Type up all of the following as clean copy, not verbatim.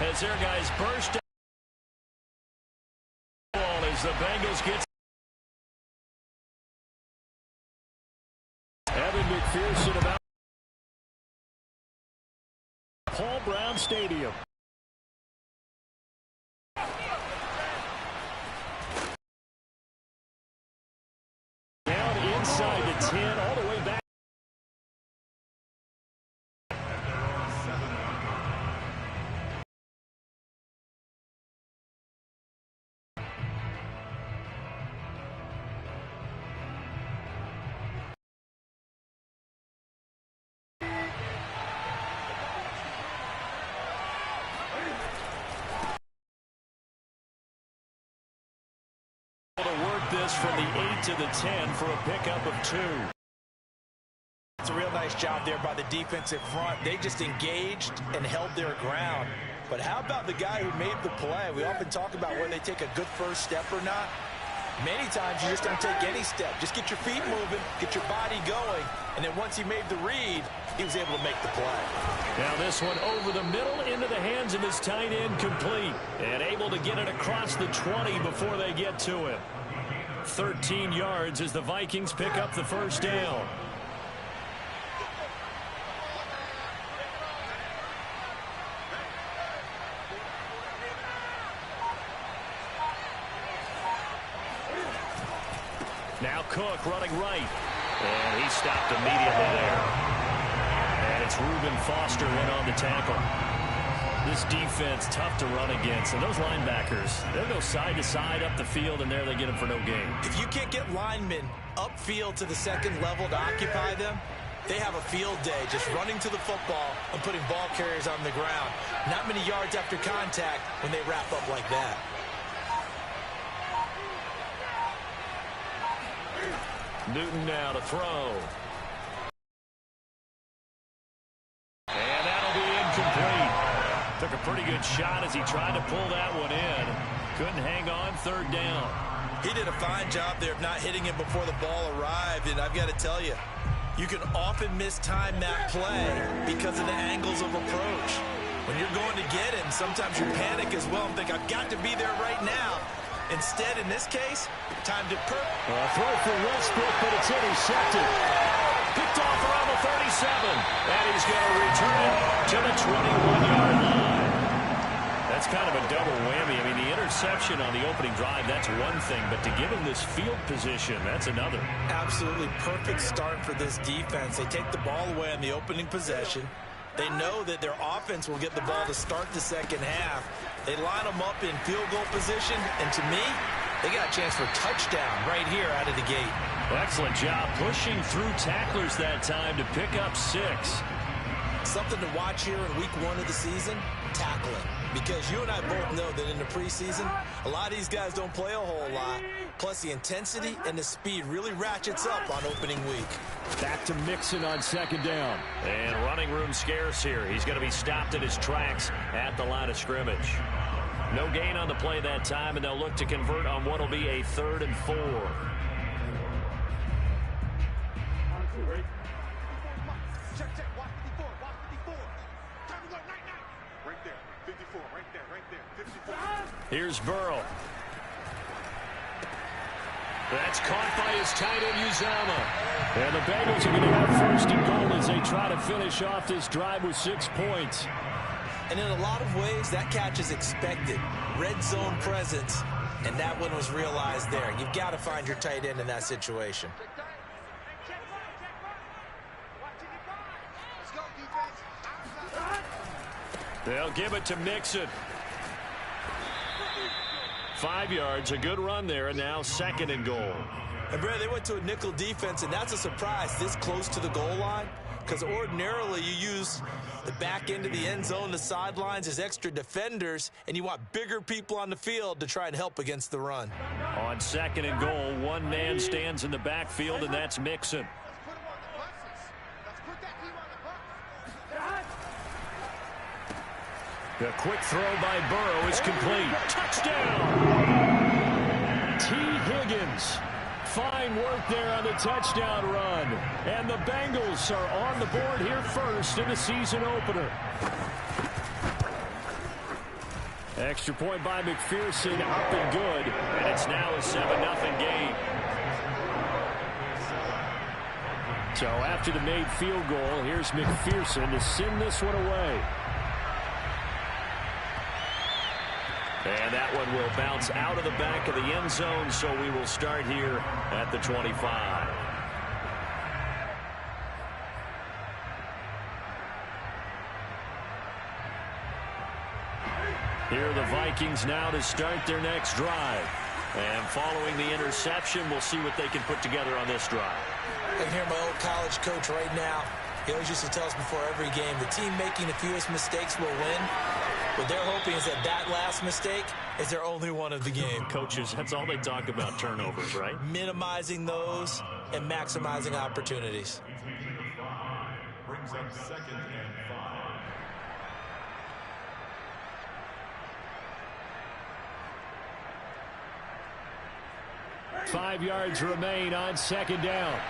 as their guys burst down as the Bengals get Evan McPherson about Paul Brown Stadium. Down inside the 10, all the way back. To work this from the 8 to the 10 for a pickup of 2. It's a real nice job there by the defensive front. They just engaged and held their ground. But how about the guy who made the play? We often talk about whether they take a good first step or not. Many times you just don't take any step. Just get your feet moving, get your body going, and then once he made the read, he was able to make the play. Now this one over the middle into the hands of his tight end, complete. And able to get it across the 20 before they get to it. 13 yards as the Vikings pick up the first down. Now Cook running right. And he stopped immediately there. And it's Reuben Foster went on the tackle. This defense tough to run against. And those linebackers, they'll go side to side up the field, and there they get them for no gain. If you can't get linemen upfield to the second level to occupy them, they have a field day just running to the football and putting ball carriers on the ground. Not many yards after contact when they wrap up like that. Newton now to throw. And that'll be incomplete. Took a pretty good shot as he tried to pull that one in. Couldn't hang on, third down. He did a fine job there of not hitting it before the ball arrived, and I've got to tell you, you can often mistime that play because of the angles of approach. When you're going to get it, and sometimes you panic as well and think, I've got to be there right now. Instead, in this case, timed it perfect. Throw for Westbrook, but it's intercepted. Picked off around the 37. And he's going to return it to the 21-yard line. That's kind of a double whammy. I mean, the interception on the opening drive, that's one thing. But to give him this field position, that's another. Absolutely perfect start for this defense. They take the ball away on the opening possession. They know that their offense will get the ball to start the second half. They line them up in field goal position, and to me, they got a chance for a touchdown right here out of the gate. Excellent job pushing through tacklers that time to pick up 6. Something to watch here in week 1 of the season, tackling. Because you and I both know that in the preseason, a lot of these guys don't play a whole lot. Plus, the intensity and the speed really ratchets up on opening week. Back to Mixon on second down. And running room scarce here. He's going to be stopped in his tracks at the line of scrimmage. No gain on the play that time, and they'll look to convert on what will be a 3rd and 4. Here's Burrow. That's caught by his tight end, Uzama. And the Bengals are going to have 1st and goal as they try to finish off this drive with 6 points. And in a lot of ways, that catch is expected. Red zone presence, and that one was realized there. You've got to find your tight end in that situation. They'll give it to Mixon. 5 yards, a good run there, and now 2nd and goal. And Brad, they went to a nickel defense, and that's a surprise this close to the goal line, because ordinarily you use the back end of the end zone, the sidelines as extra defenders, and you want bigger people on the field to try and help against the run. On 2nd and goal, one man stands in the backfield, and that's Mixon. The quick throw by Burrow is complete. Touchdown! T. Higgins. Fine work there on the touchdown run. And the Bengals are on the board here first in the season opener. Extra point by McPherson, up and good. And it's now a 7-0 game. So after the made field goal, here's McPherson to send this one away. And that one will bounce out of the back of the end zone, so we will start here at the 25. Here are the Vikings now to start their next drive. And following the interception, we'll see what they can put together on this drive. I can hear my old college coach right now. He always used to tell us before every game, the team making the fewest mistakes will win. What they're hoping is that last mistake is their only one of the game. Coaches, that's all they talk about, turnovers, right? Minimizing those and maximizing opportunities. Brings up 2nd and 5. 5 yards remain on 2nd down.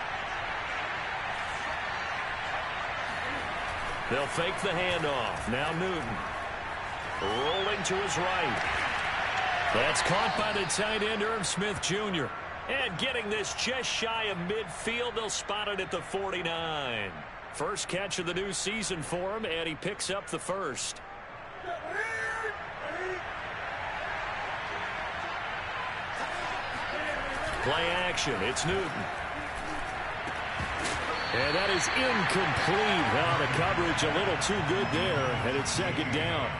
They'll fake the handoff. Now Newton. Rolling to his right. That's caught by the tight end, Irv Smith Jr. And getting this just shy of midfield, they'll spot it at the 49. First catch of the new season for him, and he picks up the first. Play action. It's Newton. And that is incomplete. Now the coverage a little too good there, and it's 2nd down.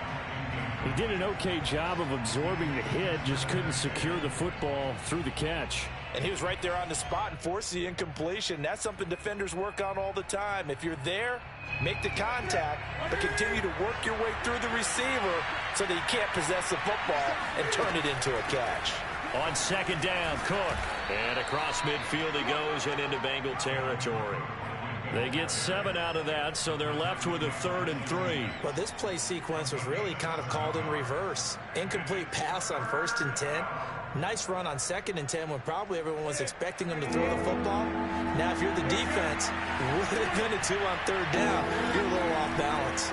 He did an okay job of absorbing the hit, just couldn't secure the football through the catch. And he was right there on the spot and forced the incompletion. That's something defenders work on all the time. If you're there, make the contact, but continue to work your way through the receiver so that he can't possess the football and turn it into a catch. On 2nd down, Cook. And across midfield he goes and into Bengal territory. They get 7 out of that, so they're left with a 3rd and 3. Well, this play sequence was really kind of called in reverse. Incomplete pass on 1st and 10. Nice run on 2nd and 10 when probably everyone was expecting him to throw the football. Now, if you're the defense, what are they going to do on 3rd down? You're a little off balance.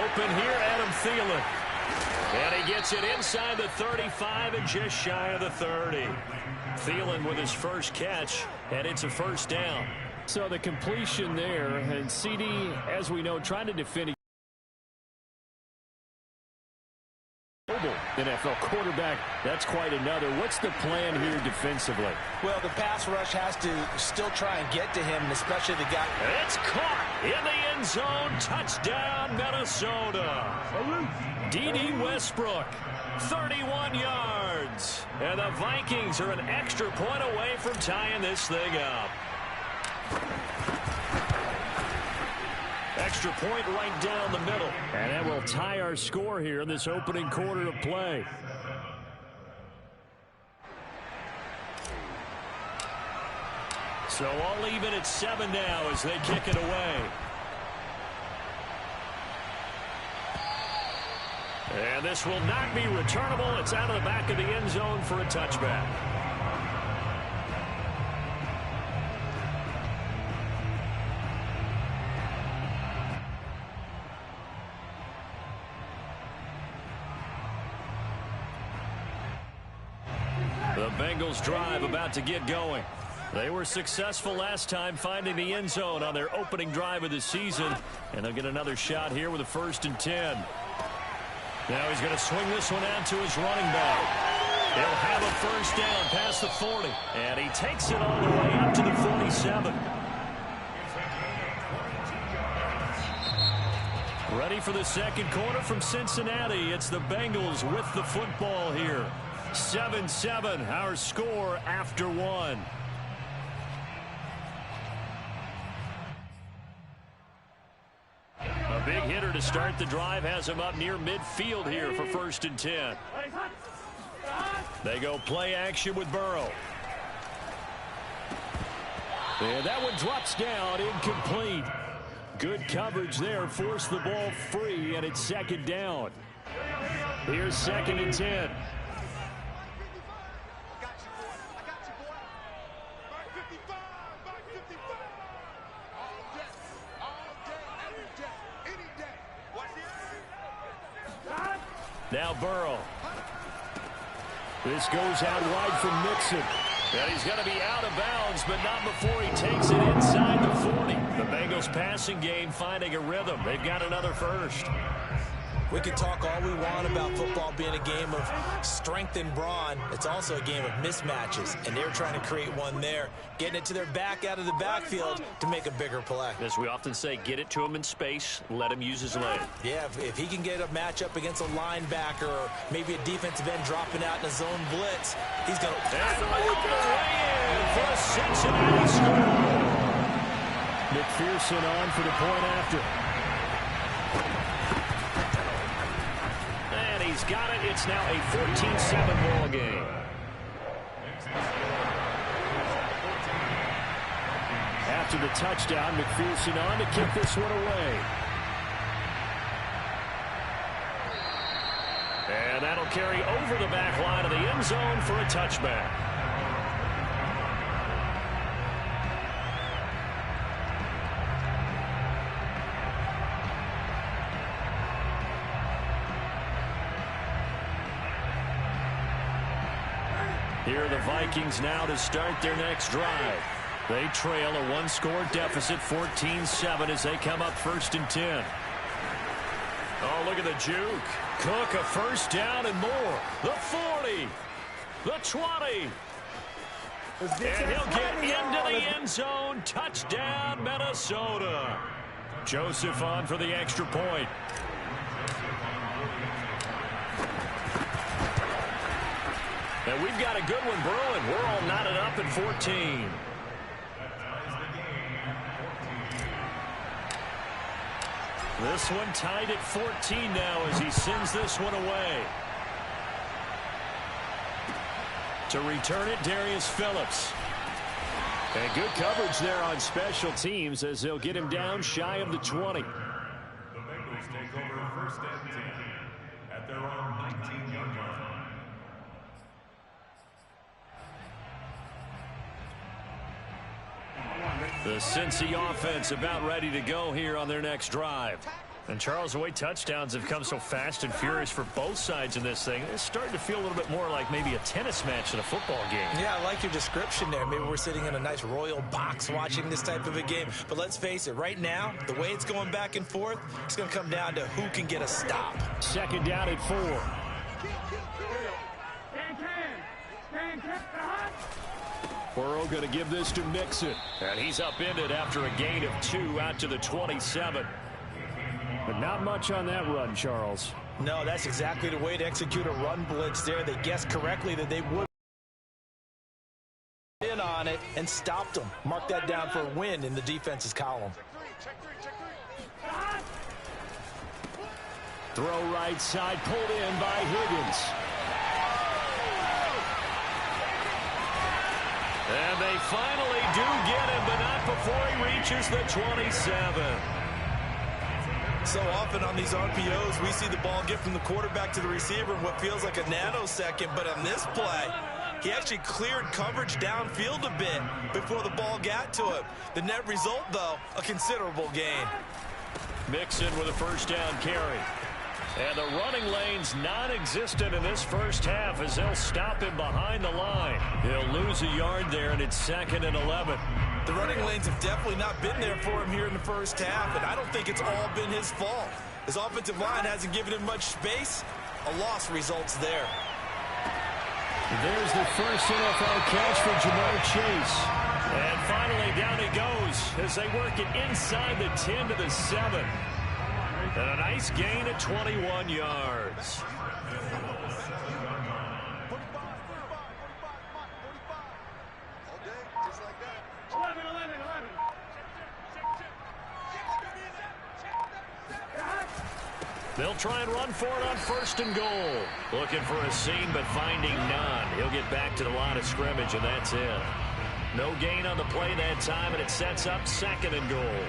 Open here, Adam Thielen. And he gets it inside the 35 and just shy of the 30. Thielen with his first catch, and it's a 1st down. So the completion there, and CD, as we know, trying to defend a NFL quarterback. That's quite another. What's the plan here defensively? Well, the pass rush has to still try and get to him, and especially the guy. It's caught in the end zone. Touchdown, Minnesota. D.D. Westbrook, 31 yards. And the Vikings are an extra point away from tying this thing up. Extra point right down the middle. And that will tie our score here in this opening quarter of play. So all even at 7 now as they kick it away. And this will not be returnable. It's out of the back of the end zone for a touchback. The Bengals drive about to get going. They were successful last time finding the end zone on their opening drive of the season. And they'll get another shot here with a 1st and 10. Now he's going to swing this one out to his running back. He'll have a 1st down past the 40. And he takes it all the way up to the 47. Ready for the 2nd quarter from Cincinnati. It's the Bengals with the football here. 7-7, our score after 1. A big hitter to start the drive has him up near midfield here for 1st and 10. They go play action with Burrow. And that one drops down, incomplete. Good coverage there, forced the ball free, and it's 2nd down. Here's 2nd and 10. Now Burrow. This goes out wide from Mixon. And he's going to be out of bounds, but not before he takes it inside the 40. The Bengals passing game finding a rhythm. They've got another first. We can talk all we want about football being a game of strength and brawn. It's also a game of mismatches, and they're trying to create one there, getting it to their back out of the backfield to make a bigger play. As we often say, get it to him in space, let him use his leg. Yeah, if he can get a matchup against a linebacker or maybe a defensive end dropping out in a zone blitz, he's going to... And all the way in for a Cincinnati score. McPherson on for the point after. He's got it. It's now a 14-7 ball game. After the touchdown, McPherson on to kick this one away. And that'll carry over the back line of the end zone for a touchback. Here are the Vikings now to start their next drive. They trail a one-score deficit, 14-7, as they come up 1st and 10. Oh, look at the juke. Cook a first down and more. The 40. The 20. And he'll get into the end zone. Touchdown, Minnesota. Joseph on for the extra point. And we've got a good one brewing. We're all knotted up at 14. This one tied at 14 now as he sends this one away. To return it, Darius Phillips. And good coverage there on special teams as they'll get him down shy of the 20. The Bengals take over 1st and 10 at their own 19-yard line. The Cincy offense about ready to go here on their next drive. And Charles, the way touchdowns have come so fast and furious for both sides in this thing, it's starting to feel a little bit more like maybe a tennis match than a football game. Yeah, I like your description there. Maybe we're sitting in a nice royal box watching this type of a game. But let's face it, right now, the way it's going back and forth, it's going to come down to who can get a stop. 2nd down at 4. Burrow going to give this to Mixon. And he's upended after a gain of 2 out to the 27. But not much on that run, Charles. No, that's exactly the way to execute a run blitz there. They guessed correctly that they would in on it and stopped them. Mark that down for a win in the defense's column. Throw right side, pulled in by Higgins. And they finally do get him, but not before he reaches the 27. So often on these RPOs, we see the ball get from the quarterback to the receiver in what feels like a nanosecond. But on this play, he actually cleared coverage downfield a bit before the ball got to him. The net result, though, a considerable gain. Mixon with a first down carry. And the running lane's non-existent in this first half as they'll stop him behind the line. He'll lose a yard there, and it's 2nd and 11. The running lanes have definitely not been there for him here in the first half, and I don't think it's all been his fault. His offensive line hasn't given him much space. A loss results there. There's the first NFL catch for Jamar Chase. And finally, down he goes as they work it inside the 10 to the 7. And a nice gain at 21 yards. They'll try and run for it on 1st and goal. Looking for a seam, but finding none. He'll get back to the line of scrimmage, and that's it. No gain on the play that time, and it sets up 2nd and goal.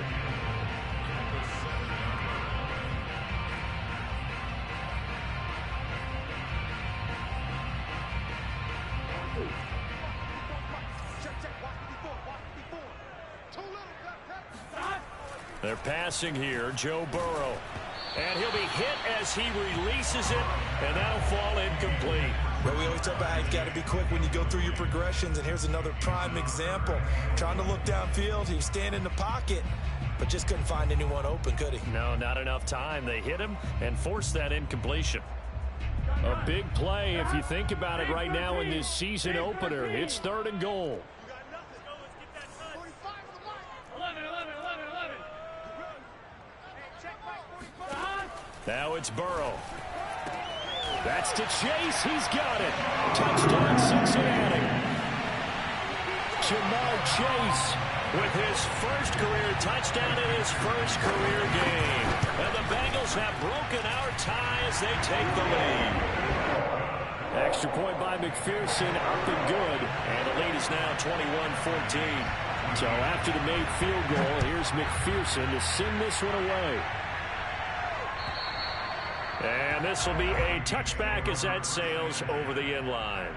They're passing here. Joe Burrow. And he'll be hit as he releases it, and that'll fall incomplete. Well, we always talk about how you've got to be quick when you go through your progressions, and here's another prime example. Trying to look downfield, he was standing in the pocket, but just couldn't find anyone open, could he? No, not enough time. They hit him and forced that incompletion. A big play if you think about it right now in this season opener. It's 3rd and goal. Now it's Burrow. That's to Chase. He's got it. Touchdown, Cincinnati. Jamar Chase with his first career touchdown in his first career game. And the Bengals have broken our tie as they take the lead. Extra point by McPherson, up and good. And the lead is now 21-14. So after the made field goal, here's McPherson to send this one away. And this will be a touchback as that sails over the end line.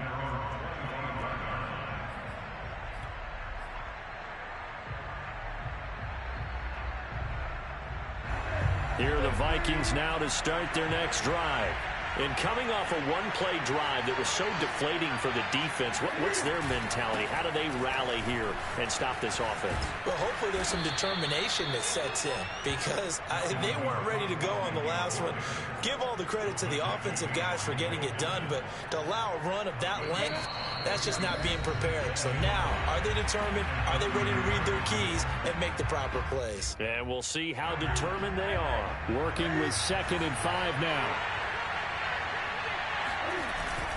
Here are the Vikings now to start their next drive. And coming off a one-play drive that was so deflating for the defense, what's their mentality? How do they rally here and stop this offense? Well, hopefully there's some determination that sets in, because they weren't ready to go on the last one. Give all the credit to the offensive guys for getting it done, but to allow a run of that length, that's just not being prepared. So now, are they determined? Are they ready to read their keys and make the proper plays? And we'll see how determined they are. Working with 2nd and 5 now.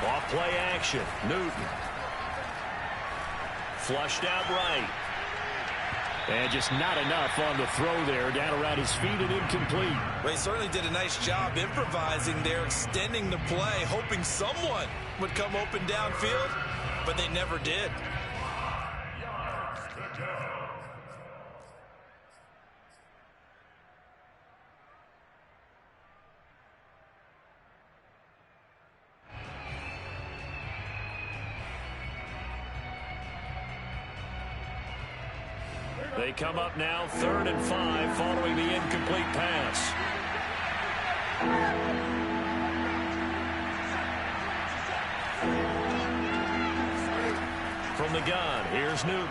Off play action. Newton. Flushed out right. And just not enough on the throw there. Down around his feet and incomplete. Well, he certainly did a nice job improvising there, extending the play, hoping someone would come open downfield, but they never did. They come up now 3rd and 5 following the incomplete pass. From the gun, here's Newton.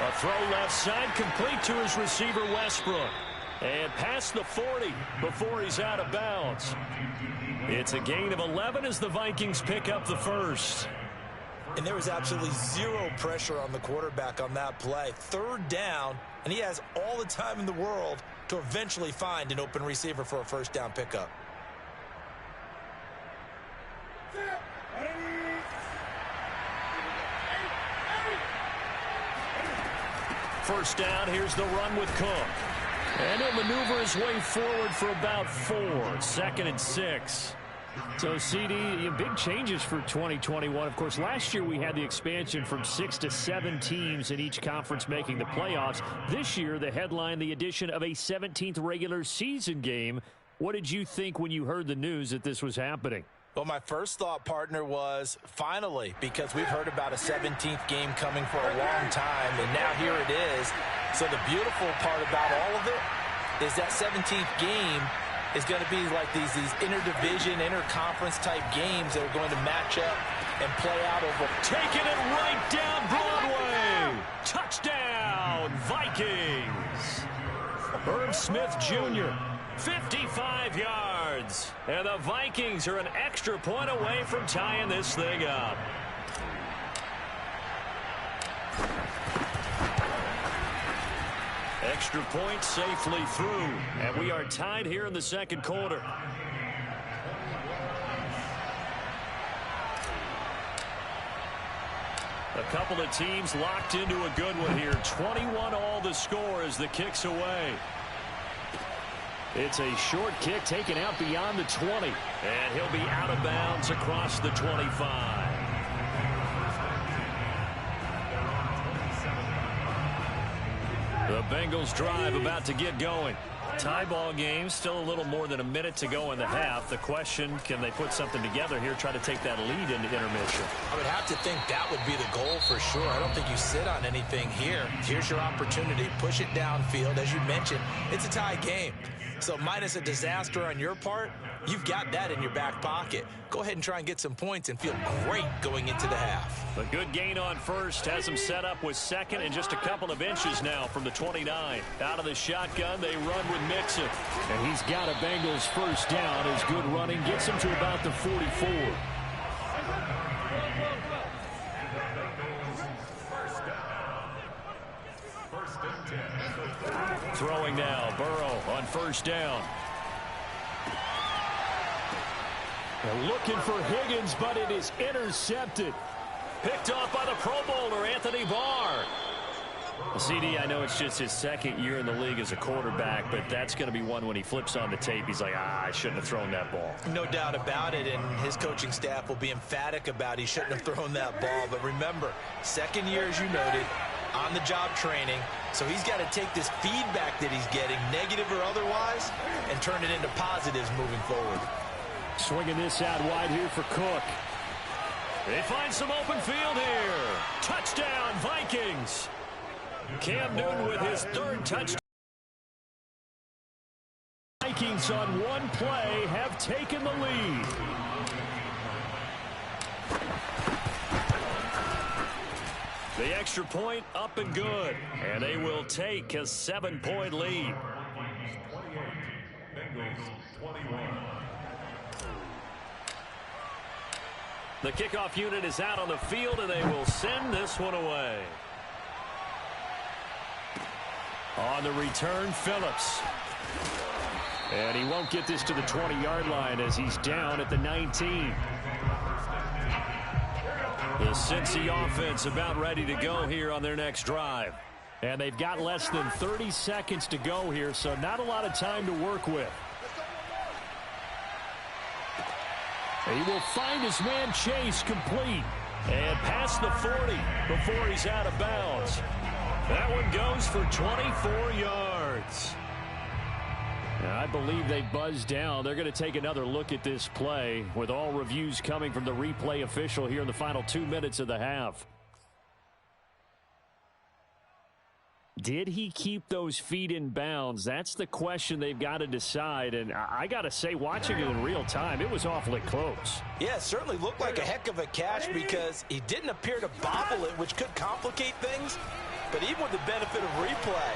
A throw left side, complete to his receiver Westbrook. And past the 40 before he's out of bounds. It's a gain of 11 as the Vikings pick up the first. And there was absolutely zero pressure on the quarterback on that play. 3rd down, and he has all the time in the world to eventually find an open receiver for a first down pickup. First down, here's the run with Cook. And he'll maneuver his way forward for about 4. 2nd and 6. So, CD, big changes for 2021. Of course, last year we had the expansion from 6 to 7 teams in each conference making the playoffs. This year, the headline, the addition of a 17th regular season game. What did you think when you heard the news that this was happening? Well, my first thought, partner, was finally, because we've heard about a 17th game coming for a long time, and now here it is. So the beautiful part about all of it is that 17th game is going to be like these interdivision, interconference type games that are going to match up and play out over. Taking it right down Broadway. Touchdown, Vikings. Herb Smith Jr., 55 yards. And the Vikings are an extra point away from tying this thing up. Extra point safely through. And we are tied here in the 2nd quarter. A couple of teams locked into a good one here. 21 all the score as the kick's away. It's a short kick taken out beyond the 20. And he'll be out of bounds across the 25. The Bengals drive about to get going. Tie ball game, still a little more than a minute to go in the half. The question, can they put something together here, try to take that lead into intermission? I would have to think that would be the goal for sure. I don't think you sit on anything here. Here's your opportunity. Push it downfield. As you mentioned, it's a tie game. So minus a disaster on your part, you've got that in your back pocket. Go ahead and try and get some points and feel great going into the half. A good gain on first has him set up with second and just a couple of inches now from the 29. Out of the shotgun, they run with Mixon. And he's got a Bengals first down. His good running gets him to about the 44. Throwing now, Burrow on first down. They're looking for Higgins, but it is intercepted. Picked off by the Pro Bowler, Anthony Barr. CD, I know it's just his second year in the league as a quarterback, but that's going to be one when he flips on the tape. He's like, I shouldn't have thrown that ball. No doubt about it, and his coaching staff will be emphatic about he shouldn't have thrown that ball. But remember, second year, as you noted, on-the-job training. So he's got to take this feedback that he's getting, negative or otherwise, and turn it into positives moving forward. Swinging this out wide here for Cook. They find some open field here. Touchdown, Vikings. Cam Newton with his third touchdown. Vikings on one play have taken the lead. The extra point up and good. And they will take a 7-point lead. Bengals 21. The kickoff unit is out on the field, and they will send this one away. On the return, Phillips. And he won't get this to the 20-yard line as he's down at the 19. The Cincy offense about ready to go here on their next drive. And they've got less than 30 seconds to go here, so not a lot of time to work with. He will find his man Chase complete. And past the 40 before he's out of bounds. That one goes for 24 yards. I believe they buzzed down. They're going to take another look at this play with all reviews coming from the replay official here in the final 2 minutes of the half. Did he keep those feet in bounds? That's the question they've got to decide. And I got to say, watching it in real time, it was awfully close. Yeah, it certainly looked like a heck of a catch because he didn't appear to bobble it, which could complicate things. But even with the benefit of replay,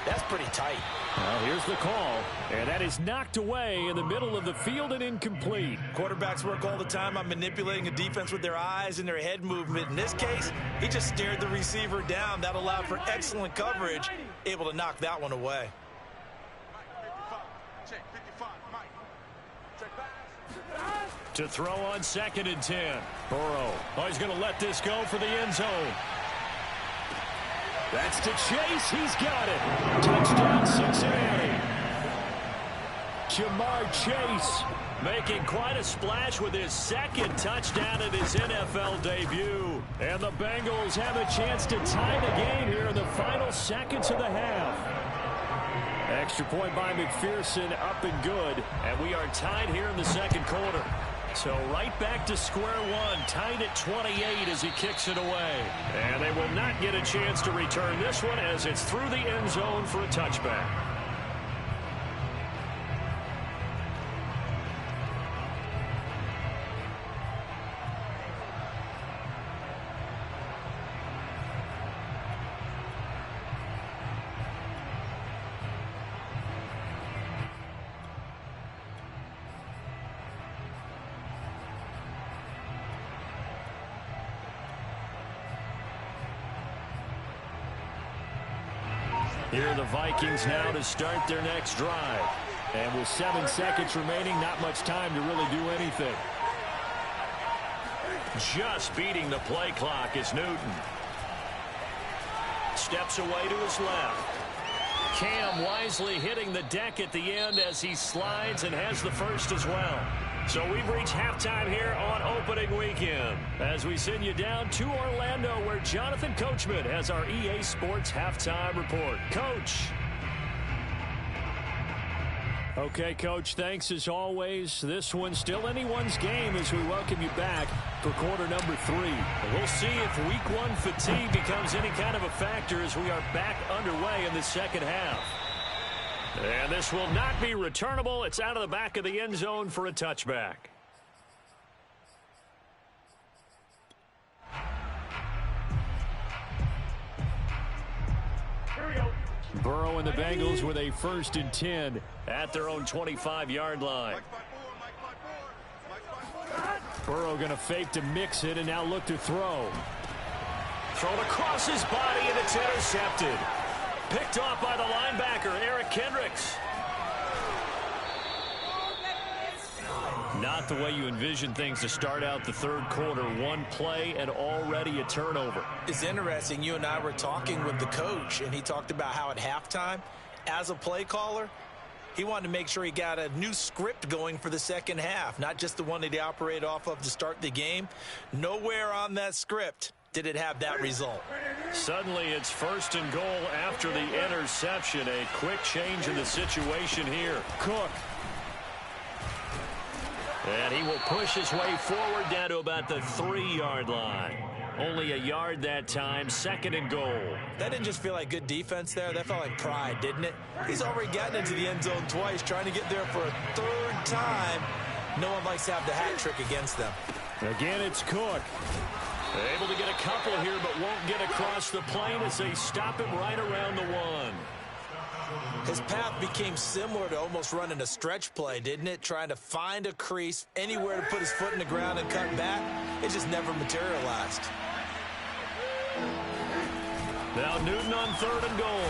that's pretty tight. Well, here's the call. And that is knocked away in the middle of the field and incomplete. Quarterbacks work all the time on manipulating a defense with their eyes and their head movement. In this case, he just stared the receiver down. That allowed for excellent coverage, able to knock that one away. To throw on 2nd and 10. Burrow. Oh, he's going to let this go for the end zone. That's to Chase. He's got it. Touchdown, Cincinnati. Jamar Chase making quite a splash with his second touchdown in his NFL debut. And the Bengals have a chance to tie the game here in the final seconds of the half. Extra point by McPherson, up and good. And we are tied here in the second quarter. So right back to square one, tied at 28 as he kicks it away. And they will not get a chance to return this one as it's through the end zone for a touchback. Here are the Vikings now to start their next drive. And with 7 seconds remaining, not much time to really do anything. Just beating the play clock is Newton. Steps away to his left. Cam wisely hitting the deck at the end as he slides and has the first as well. So we've reached halftime here on opening weekend as we send you down to Orlando where Jonathan Coachman has our EA Sports halftime report. Coach. Okay, Coach, thanks as always. This one's still anyone's game as we welcome you back for quarter number 3. We'll see if week 1 fatigue becomes any kind of a factor as we are back underway in the second half. And this will not be returnable. It's out of the back of the end zone for a touchback. Burrow and the Bengals with a 1st and 10 at their own 25-yard line. Burrow going to fake to mix it and now look to throw. Thrown across his body and it's intercepted. Picked off by the linebacker, Eric Kendricks. Not the way you envision things to start out the third quarter. One play and already a turnover. It's interesting. You and I were talking with the coach, and he talked about how at halftime, as a play caller, he wanted to make sure he got a new script going for the second half, not just the one that he operated off of to start the game. Nowhere on that script did it have that result. Suddenly it's 1st and goal after the interception. A quick change in the situation here. Cook. And he will push his way forward down to about the 3-yard line. Only a yard that time, 2nd and goal. That didn't just feel like good defense there. That felt like pride, didn't it? He's already gotten into the end zone twice, trying to get there for a 3rd time. No one likes to have the hat trick against them. Again, it's Cook. Able to get a couple here, but won't get across the plane as they stop him right around the 1. His path became similar to almost running a stretch play, didn't it? Trying to find a crease, anywhere to put his foot in the ground and cut back. It just never materialized. Now Newton on 3rd and goal.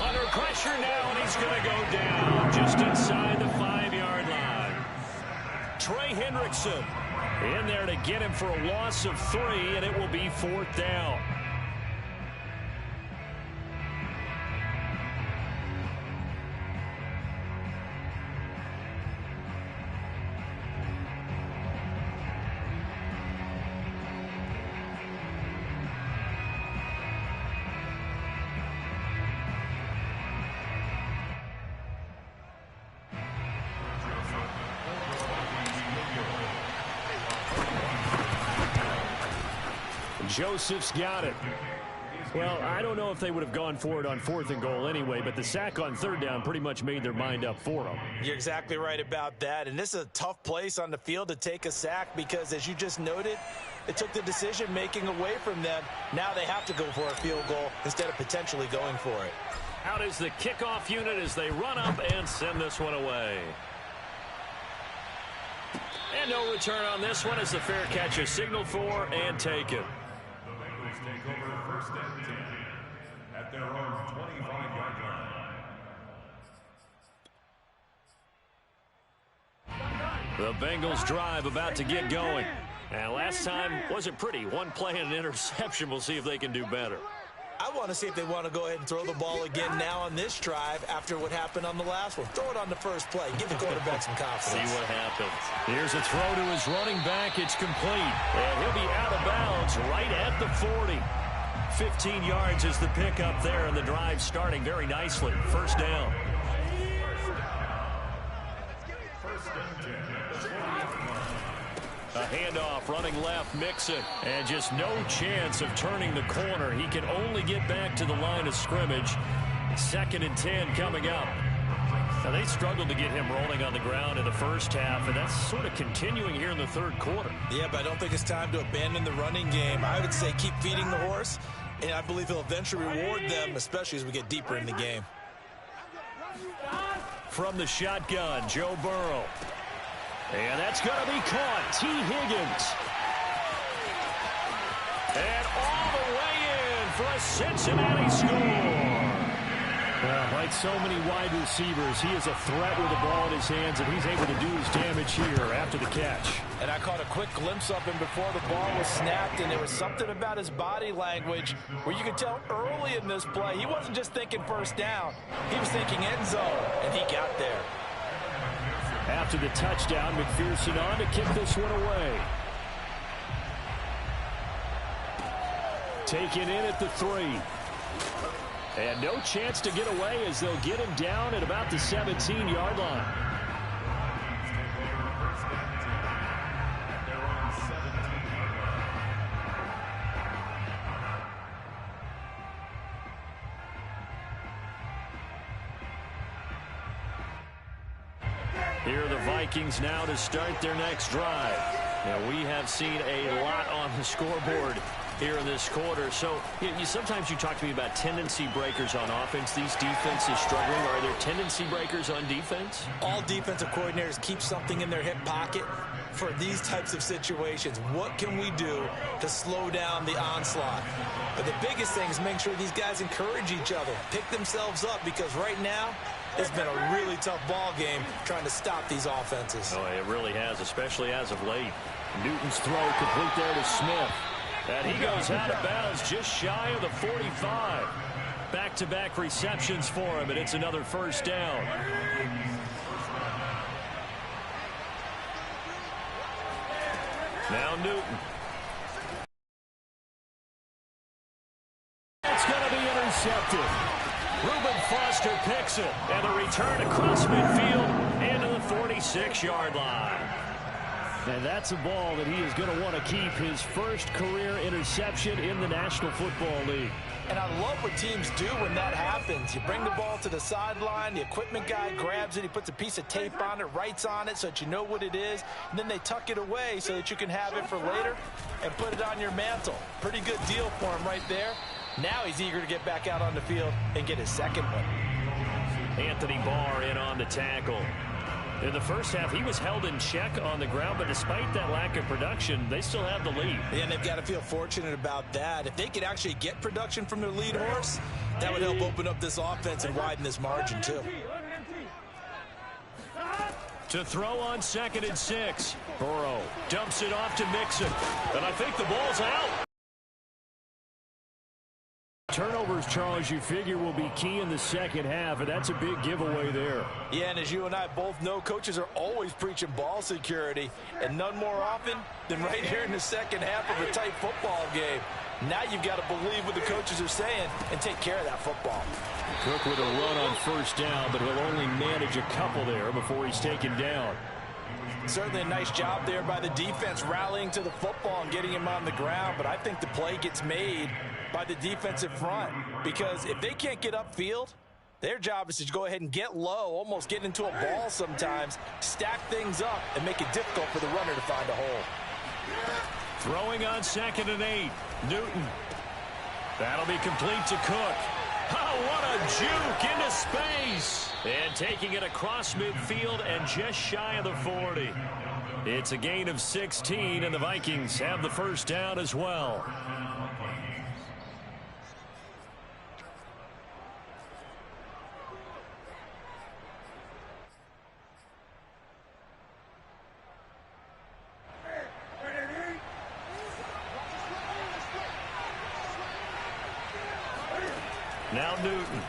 Under pressure now, and he's going to go down just inside the 5-yard line. Trey Hendrickson in there to get him for a loss of 3, and it will be 4th down. Joseph's got it. Well, I don't know if they would have gone for it on 4th and goal anyway, but the sack on 3rd down pretty much made their mind up for them. You're exactly right about that, and this is a tough place on the field to take a sack because, as you just noted, it took the decision-making away from them. Now they have to go for a field goal instead of potentially going for it. Out is the kickoff unit as they run up and send this one away. And no return on this one as the fair catch is signaled for and taken. Take over 1st and 10 at their own 25-yard line. The Bengals drive about to get going. And last time wasn't pretty. One play and an interception. We'll see if they can do better. I want to see if they want to go ahead and throw the ball again now on this drive after what happened on the last one. Throw it on the first play. Give the quarterback some confidence. See what happens. Here's a throw to his running back. It's complete. And he'll be out of bounds right at the 40. 15 yards is the pickup there, and the drive starting very nicely. 1st down. A handoff running left, Mixon, and just no chance of turning the corner. He can only get back to the line of scrimmage. 2nd and 10 coming up. Now they struggled to get him rolling on the ground in the first half, and that's sort of continuing here in the 3rd quarter. Yeah, but I don't think it's time to abandon the running game. I would say keep feeding the horse, and I believe he'll eventually reward them, especially as we get deeper in the game. From the shotgun, Joe Burrow. And that's going to be caught. T. Higgins. And all the way in for a Cincinnati score. Well, like so many wide receivers, he is a threat with the ball in his hands, and he's able to do his damage here after the catch. And I caught a quick glimpse of him before the ball was snapped, and there was something about his body language where you could tell early in this play, he wasn't just thinking 1st down. He was thinking end zone, and he got there. After the touchdown, McPherson on to kick this one away. Taken in at the 3. And no chance to get away as they'll get him down at about the 17-yard line. Here are the Vikings now to start their next drive. Now, we have seen a lot on the scoreboard here in this quarter. So sometimes you talk to me about tendency breakers on offense. These defenses struggling. Are there tendency breakers on defense? All defensive coordinators keep something in their hip pocket for these types of situations. What can we do to slow down the onslaught? But the biggest thing is make sure these guys encourage each other, pick themselves up, because right now it's been a really tough ball game trying to stop these offenses. Oh, it really has, especially as of late. Newton's throw complete there to Smith. And he goes out of bounds just shy of the 45. Back-to-back receptions for him, and it's another first down. Now Newton. It's going to be intercepted. Reuben Foster picks it, and a return across midfield into the 46-yard line. And that's a ball that he is going to want to keep, his first career interception in the National Football League. And I love what teams do when that happens. You bring the ball to the sideline, the equipment guy grabs it, he puts a piece of tape on it, writes on it so that you know what it is, and then they tuck it away so that you can have it for later and put it on your mantle. Pretty good deal for him right there. Now he's eager to get back out on the field and get his second one. Anthony Barr in on the tackle. In the first half, he was held in check on the ground, but despite that lack of production, they still have the lead. And they've got to feel fortunate about that. If they could actually get production from their lead horse, that would help open up this offense and widen this margin, too. To throw on 2nd and 6. Burrow dumps it off to Mixon. And I think the ball's out. Turnovers, Charles, you figure will be key in the second half, and that's a big giveaway there. Yeah, and as you and I both know, coaches are always preaching ball security, and none more often than right here in the second half of a tight football game. Now you've got to believe what the coaches are saying and take care of that football. Cook with a run on first down, but he'll only manage a couple there before he's taken down. Certainly a nice job there by the defense rallying to the football and getting him on the ground, but I think the play gets made by the defensive front, because if they can't get upfield, their job is to go ahead and get low, almost get into a ball sometimes, stack things up, and make it difficult for the runner to find a hole. Throwing on 2nd and 8. Newton. That'll be complete to Cook. Oh, what a juke into space. And taking it across midfield and just shy of the 40. It's a gain of 16, and the Vikings have the first down as well. Now Newton.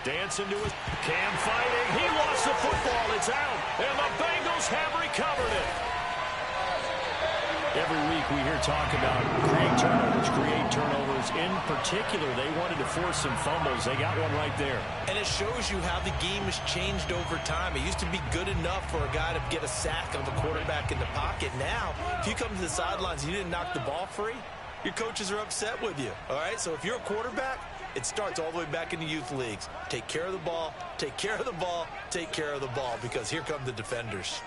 Dancing to his Cam fighting. He lost the football. It's out. And the Bengals have recovered it. Every week we hear talk about create turnovers. In particular, they wanted to force some fumbles. They got one right there. And it shows you how the game has changed over time. It used to be good enough for a guy to get a sack of the quarterback in the pocket. Now, if you come to the sidelines and you didn't knock the ball free, your coaches are upset with you, all right? So if you're a quarterback, it starts all the way back in the youth leagues. Take care of the ball, take care of the ball, take care of the ball, because here come the defenders.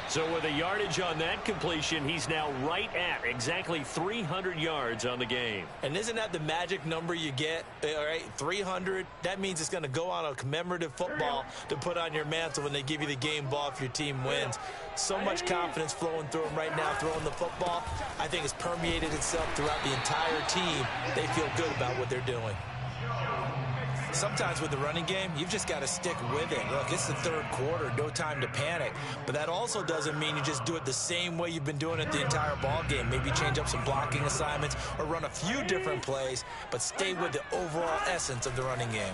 So with a yardage on that completion, he's now right at exactly 300 yards on the game. And isn't that the magic number you get? All right, 300. That means it's going to go on a commemorative football to put on your mantle when they give you the game ball if your team wins. So much confidence flowing through them right now, throwing the football. I think it's permeated itself throughout the entire team. They feel good about what they're doing. Sometimes with the running game, you've just got to stick with it. Look, it's the third quarter, no time to panic. But that also doesn't mean you just do it the same way you've been doing it the entire ball game. Maybe change up some blocking assignments or run a few different plays, but stay with the overall essence of the running game.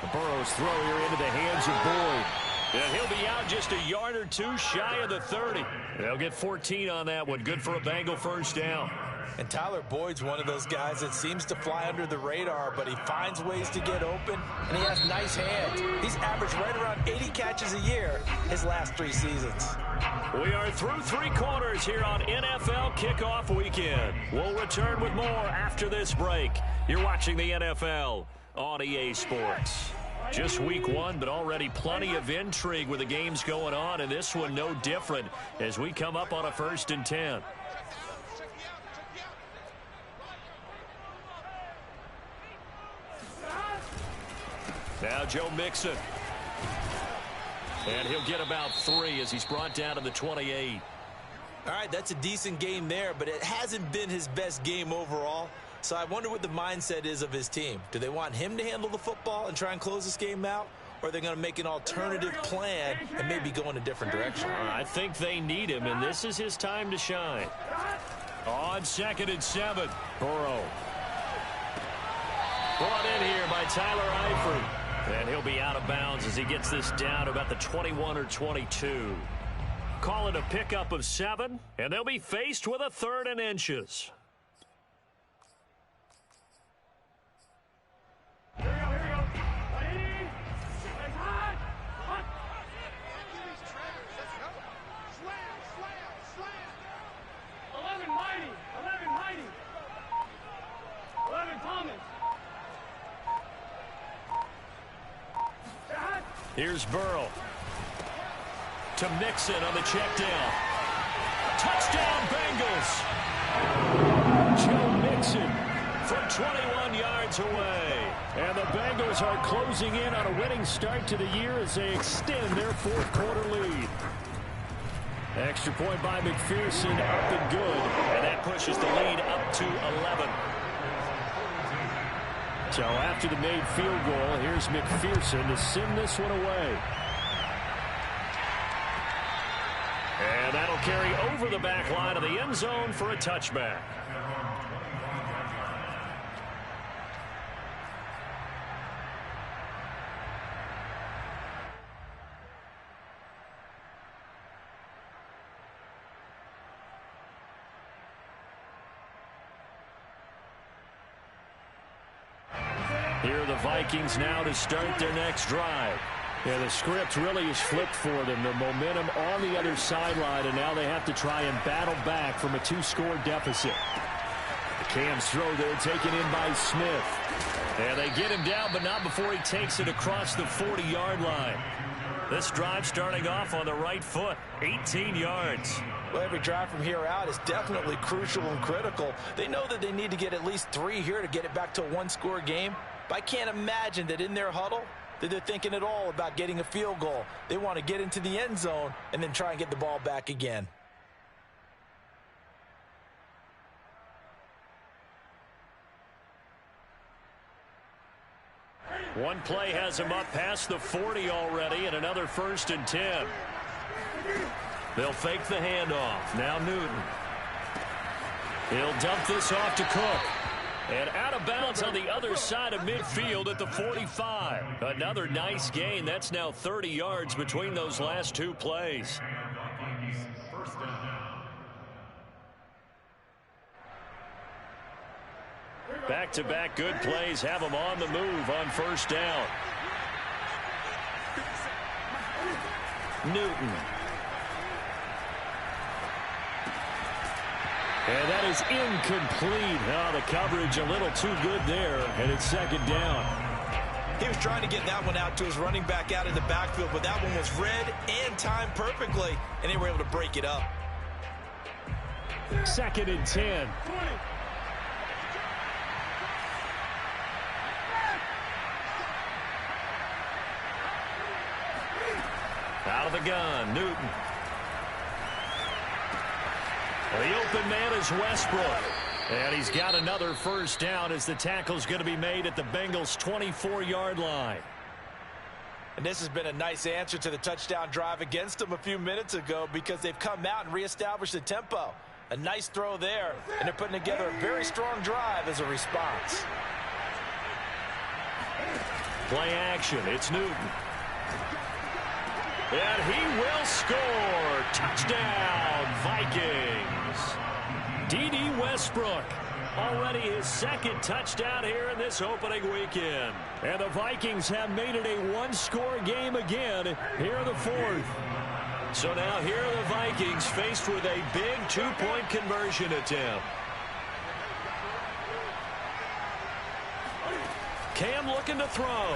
The Burrow's throw here into the hands of Boyd. And he'll be out just a yard or two shy of the 30. They'll get 14 on that one. Good for a Bengal first down. And Tyler Boyd's one of those guys that seems to fly under the radar, but he finds ways to get open, and he has nice hands. He's averaged right around 80 catches a year his last 3 seasons. We are through 3 quarters here on NFL Kickoff Weekend. We'll return with more after this break. You're watching the NFL on EA Sports. Just week 1, but already plenty of intrigue with the games going on, and this one no different as we come up on a 1st and 10. Now Joe Mixon. And he'll get about 3 as he's brought down to the 28. All right, that's a decent game there, but it hasn't been his best game overall. So I wonder what the mindset is of his team. Do they want him to handle the football and try and close this game out? Or are they going to make an alternative plan and maybe go in a different direction? I think they need him, and this is his time to shine. On 2nd and 7, Burrow. Brought in here by Tyler Eifert. And he'll be out of bounds as he gets this down to about the 21 or 22. Call it a pickup of 7, and they'll be faced with a 3rd and inches. Here we go. Ready? Hot. Let's go. Slam. 11 Mighty. 11 Thomas. Here's Burrow. To Mixon on the check down. Touchdown, Bengals. Joe Mixon from 21 yards away. And the Bengals are closing in on a winning start to the year as they extend their 4th quarter lead. Extra point by McPherson, up and good. And that pushes the lead up to 11. So after the made field goal, here's McPherson to send this one away. And that'll carry over the back line of the end zone for a touchback. Here are the Vikings now to start their next drive. Yeah, the script really is flipped for them. The momentum on the other sideline, and now they have to try and battle back from a 2-score deficit. The Cam's throw there taken in by Smith. And they get him down, but not before he takes it across the 40-yard line. This drive starting off on the right foot, 18 yards. Well, every drive from here out is definitely crucial and critical. They know that they need to get at least 3 here to get it back to a 1-score game. But I can't imagine that in their huddle that they're thinking at all about getting a field goal. They want to get into the end zone and then try and get the ball back again. One play has him up past the 40 already, and another 1st and 10. They'll fake the handoff. Now Newton. He'll dump this off to Cook. And out of bounds on the other side of midfield at the 45. Another nice gain. That's now 30 yards between those last 2 plays. Back-to-back good plays have them on the move on 1st down. Newton. And that is incomplete. Oh, the coverage a little too good there, and it's 2nd down. He was trying to get that one out to his running back out in the backfield, but that one was read and timed perfectly, and they were able to break it up. 2nd and 10. Out of the gun, Newton. The open man is Westbrook. And he's got another first down as the tackle's going to be made at the Bengals' 24-yard line. And this has been a nice answer to the touchdown drive against them a few minutes ago because they've come out and reestablished the tempo. A nice throw there, and they're putting together a very strong drive as a response. Play action. It's Newton. And he will score. Touchdown, Vikings. D.D. Westbrook. Already his second touchdown here in this opening weekend. And the Vikings have made it a one-score game again here in the fourth. So now here are the Vikings faced with a big two-point conversion attempt. Cam looking to throw.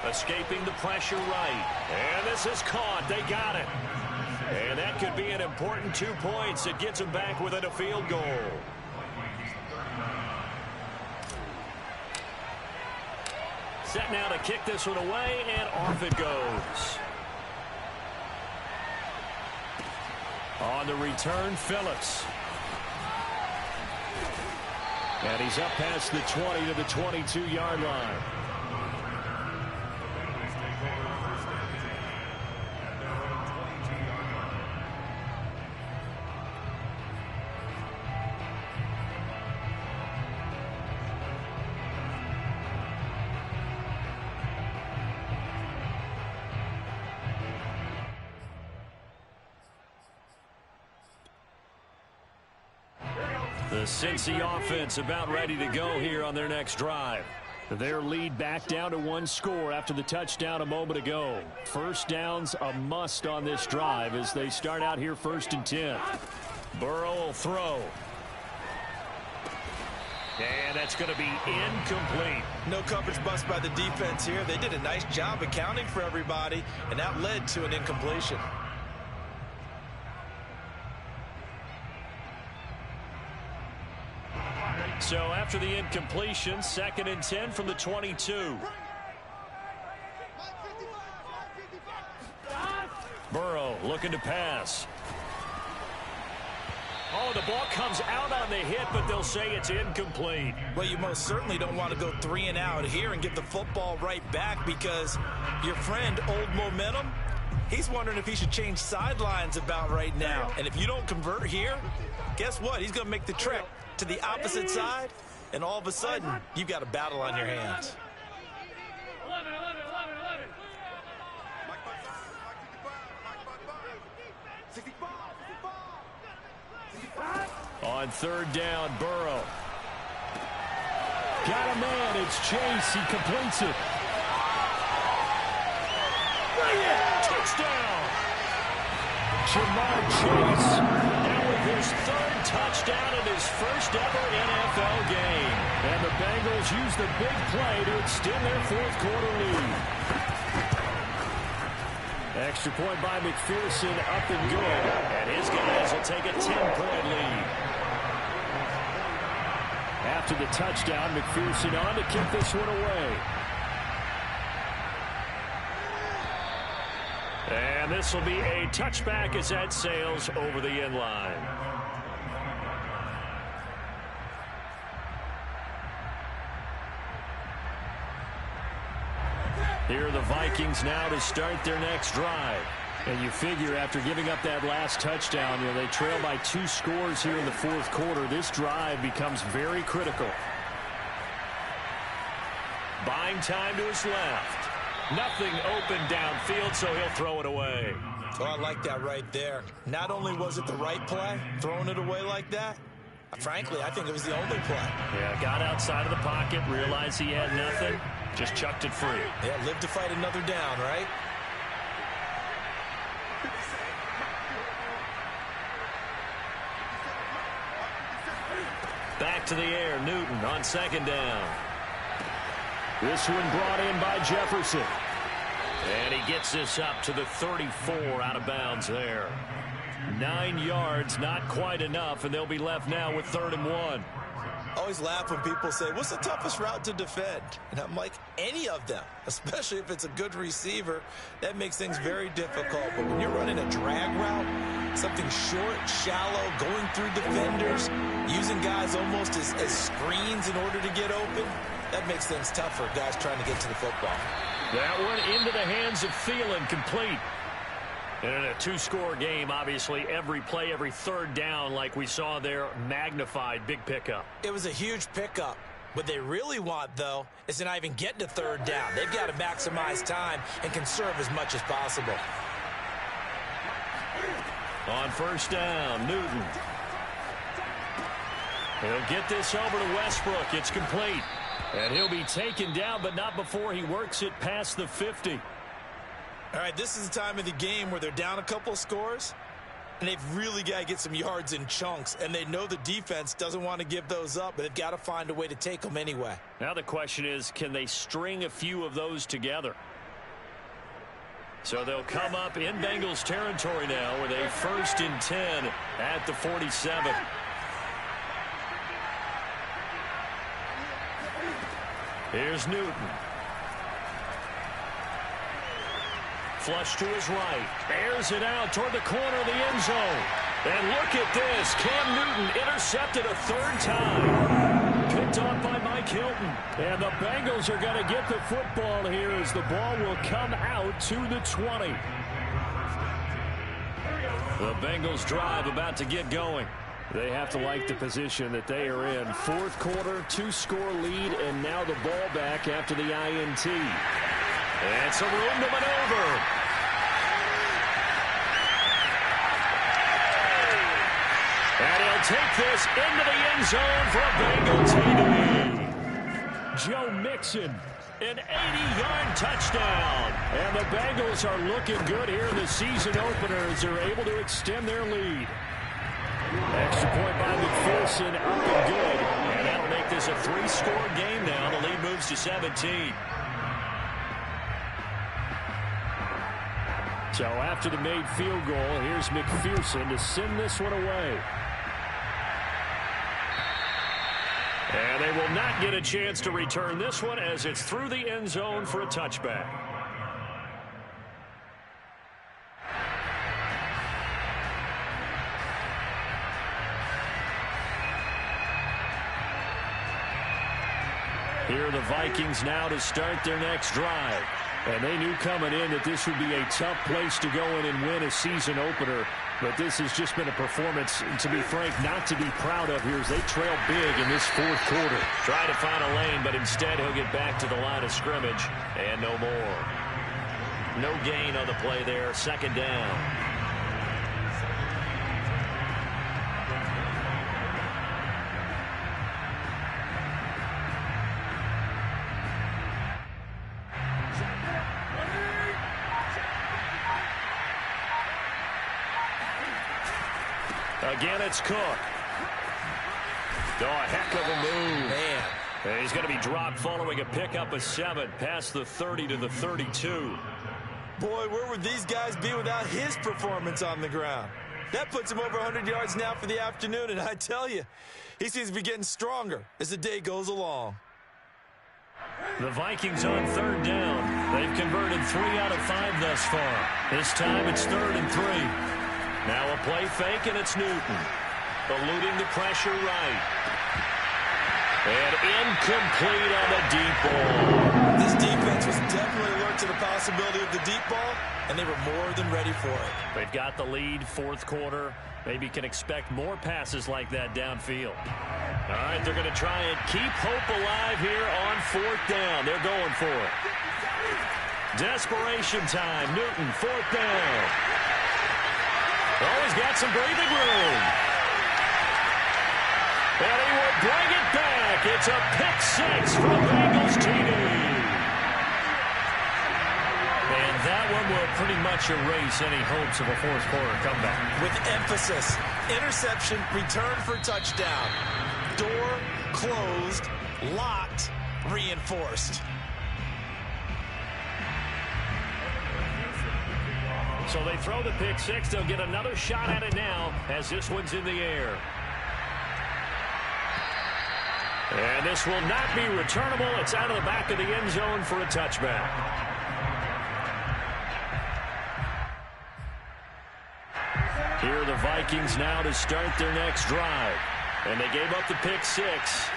Escaping the pressure right. And this is caught. They got it. And that could be an important 2 points. It gets them back within a field goal. Set now to kick this one away, and off it goes. On the return, Phillips. And he's up past the 20 to the 22-yard line. The Cincy offense about ready to go here on their next drive. Their lead back down to one score after the touchdown a moment ago. First down's a must on this drive as they start out here 1st and 10. Burrow will throw. And that's going to be incomplete. No coverage bust by the defense here. They did a nice job accounting for everybody, and that led to an incompletion. So after the incompletion, 2nd and 10 from the 22. Burrow looking to pass. Oh, the ball comes out on the hit, but they'll say it's incomplete. Well, you most certainly don't want to go 3 and out here and get the football right back because your friend, Old Momentum, he's wondering if he should change sidelines about right now. And if you don't convert here, guess what? He's going to make the trek to the opposite side, and all of a sudden, you've got a battle on your hands. 11. On 3rd down, Burrow. Got a man, it's Chase, he completes it. Touchdown! Jamar Chase, now with his 3rd touchdown in his first ever NFL game. And the Bengals use the big play to extend their 4th quarter lead. Extra point by McPherson, up and good. And his guys will take a 10-point lead. After the touchdown, McPherson on to kick this one away. And this will be a touchback as that sails over the end line. Here are the Vikings now to start their next drive. And you figure after giving up that last touchdown, they trail by 2 scores here in the 4th quarter. This drive becomes very critical. Buying time to his left. Nothing open downfield, so he'll throw it away. Oh, I like that right there. Not only was it the right play, throwing it away like that, frankly, I think it was the only play. Yeah, got outside of the pocket, realized he had nothing, just chucked it free. Yeah, live to fight another down, right? Back to the air, Newton on 2nd down. This one brought in by Jefferson. And he gets this up to the 34 out of bounds there. 9 yards, not quite enough, and they'll be left now with 3rd and 1. I always laugh when people say, what's the toughest route to defend? And I'm like, any of them, especially if it's a good receiver. That makes things very difficult. But when you're running a drag route, Something short, shallow, going through defenders, using guys almost as screens in order to get open. That makes things tough for guys trying to get to the football. That one into the hands of Thielen, complete. And in a two-score game, obviously, every play, every third down, like we saw there, magnified. Big pickup. It was a huge pickup. What they really want, though, is to not even get to third down. They've got to maximize time and conserve as much as possible. On first down, Newton. He'll get this over to Westbrook. It's complete. And he'll be taken down, but not before he works it past the 50. All right, this is the time of the game where they're down a couple of scores, and they've really got to get some yards in chunks, and they know the defense doesn't want to give those up, but they've got to find a way to take them anyway. Now the question is, can they string a few of those together? So they'll come up in Bengals territory now with a 1st and 10 at the 47. Here's Newton. Flush to his right. Airs it out toward the corner of the end zone. And look at this. Cam Newton intercepted a third time. Picked off by Mike Hilton. And the Bengals are going to get the football here as the ball will come out to the 20. The Bengals drive about to get going. They have to like the position that they are in. Fourth quarter, 2-score lead, and now the ball back after the INT. And some room to maneuver. And he'll take this into the end zone for a Bengal TD. Joe Mixon, an 80-yard touchdown. And the Bengals are looking good here in the season opener as they're able to extend their lead. Extra point by McPherson, up and good. And that'll make this a 3-score game now. The lead moves to 17. So after the made field goal, here's McPherson to send this one away. And they will not get a chance to return this one as it's through the end zone for a touchback. Here are the Vikings now to start their next drive. And they knew coming in that this would be a tough place to go in and win a season opener. But this has just been a performance, to be frank, not to be proud of here as they trail big in this fourth quarter. Try to find a lane, but instead he'll get back to the line of scrimmage. And no more. No gain on the play there. Second down. Again, it's Cook. Oh, a heck of a move. Man. And he's going to be dropped following a pickup of 7 past the 30 to the 32. Boy, where would these guys be without his performance on the ground? That puts him over 100 yards now for the afternoon, and I tell you, he seems to be getting stronger as the day goes along. The Vikings on third down. They've converted 3 out of 5 thus far. This time it's 3rd and 3. Now a play fake, and it's Newton. Eluding the pressure right. And incomplete on the deep ball. This defense was definitely alert to the possibility of the deep ball, and they were more than ready for it. They've got the lead, fourth quarter. Maybe can expect more passes like that downfield. All right, they're going to try and keep hope alive here on 4th down. They're going for it. Desperation time. Newton, 4th down. Oh, he's got some breathing room. And he will bring it back. It's a pick-6 from Bengals TD. And that one will pretty much erase any hopes of a fourth quarter comeback. With emphasis, interception, return for touchdown. Door closed, locked, reinforced. So they throw the pick-6. They'll get another shot at it now as this one's in the air. And this will not be returnable. It's out of the back of the end zone for a touchback. Here are the Vikings now to start their next drive. And they gave up the pick 6,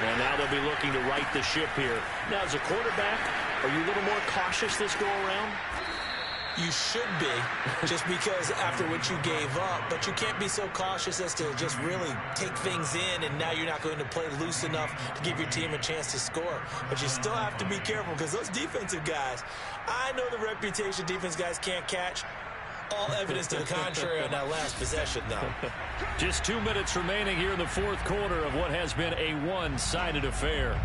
and now they'll be looking to right the ship here. Now, as a quarterback, are you a little more cautious this go-around? You should be, just because after what you gave up, but you can't be so cautious as to just really take things in, and now you're not going to play loose enough to give your team a chance to score. But you still have to be careful, because those defensive guys, I know the reputation defense guys can't catch. All evidence to the contrary on that last possession, though. Just 2 minutes remaining here in the fourth quarter of what has been a one-sided affair.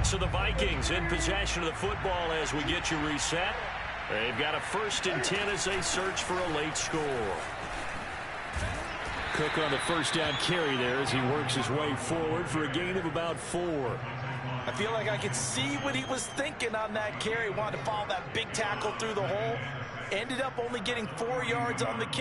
So the Vikings in possession of the football as we get you reset. They've got a 1st and 10 as they search for a late score. Cook on the first down carry there as he works his way forward for a gain of about 4. I feel like I could see what he was thinking on that carry. Wanted to follow that big tackle through the hole. Ended up only getting 4 yards on the carry.